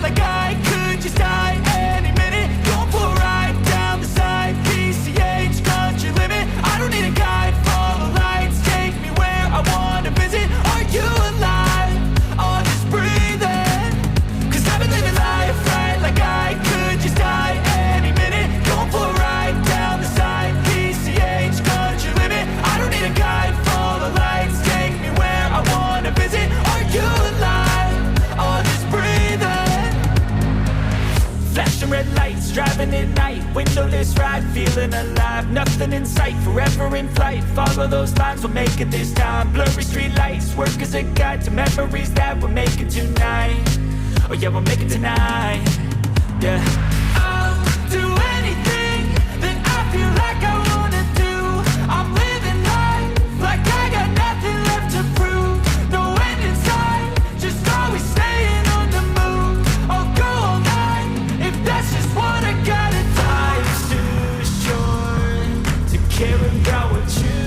like I could just die any minute. Going for a ride down the side, PCH, country limit. I don't need a guide, follow lights, take me where I wanna visit. Are you alive? Or just breathing? Cause I've been living life right like I could just die any minute. Going for a ride down the side, PCH, country limit. I don't need a guide, follow lights, take me where I wanna visit. Are you alive? Or just breathing? Flashing red lights, driving at night, windowless ride, feeling alive. Nothing in sight, forever in flight. Follow those lines, we'll make it this time. Blurry street lights, work as a guide to memories that we're making tonight. Oh yeah, we'll make it tonight. Yeah. I'll do anything that I feel like I wanna do. I'm living life like I got nothing left to prove. No end in sight, just always staying on the move. I'll go all night if that's just what I gotta do. Life's too short to care about what you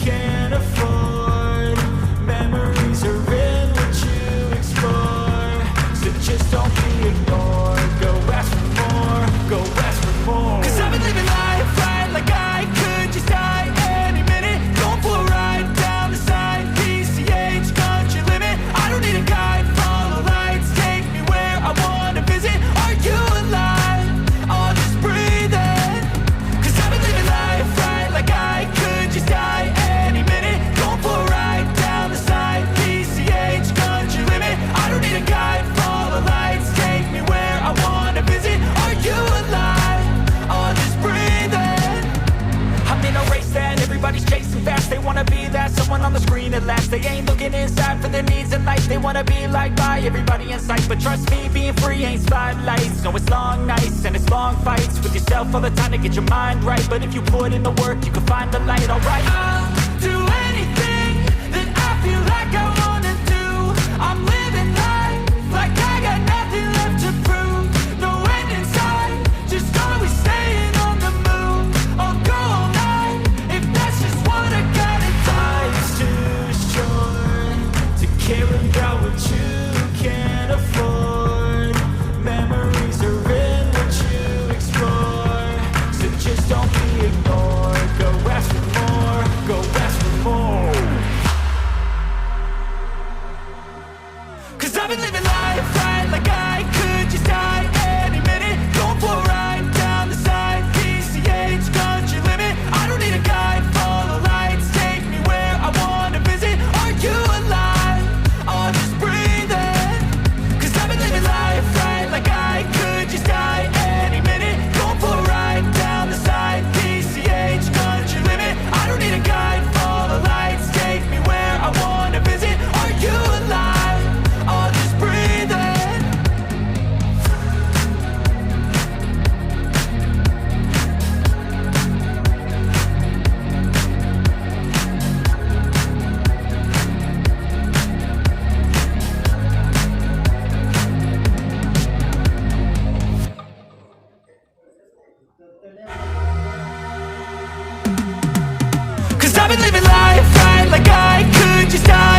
can't afford. Memories are in what you explore, so just don't be ignored. Go ask for more, go ask for more. Cause I've been living life right like I could just die any minute. Going for a ride down the side, PCH, country limit. I don't need a guide, follow lights, take me where I wanna visit. Are you alive? Or just breathing? Cause I've been living life right like I could just die any minute. Going for a ride down the side, PCH, country limit. I don't need a guide, follow lights, take me where I wanna visit. Are you alive? Or just breathing? I'm in a race that everybody's chasing fast. They wanna be that someone on the screen at last. They ain't looking inside for their needs in life. They wanna be liked by everybody in sight. But trust me, being free ain't spotlights. No, it's long nights and it's long fights with yourself all the time to get your mind right. But if you put in the work, you can find the light, alright. I'll do anything that I feel like I wanna do. I'm living life like I got nothing left to prove. No end in sight, just always staying on the move. I'll go all night if that's just what I gotta do. Life's too short to care about what you can't afford. Memories are in what you explore, so just don't be ignored. Go ask for more, go ask for more. Cause I've been living life right like I could just die any minute. Going for a ride down the side, PCH, country limit. I don't need a guide, follow lights, take me where I wanna visit. Are you alive? Or just breathing? Cause I've been living life right like I could just die any minute. Going for a ride down the side, PCH, country limit. I don't need a guide, follow lights, take me where I wanna visit. Are you alive? Or just breathing? Cause I've been living life right like I could just die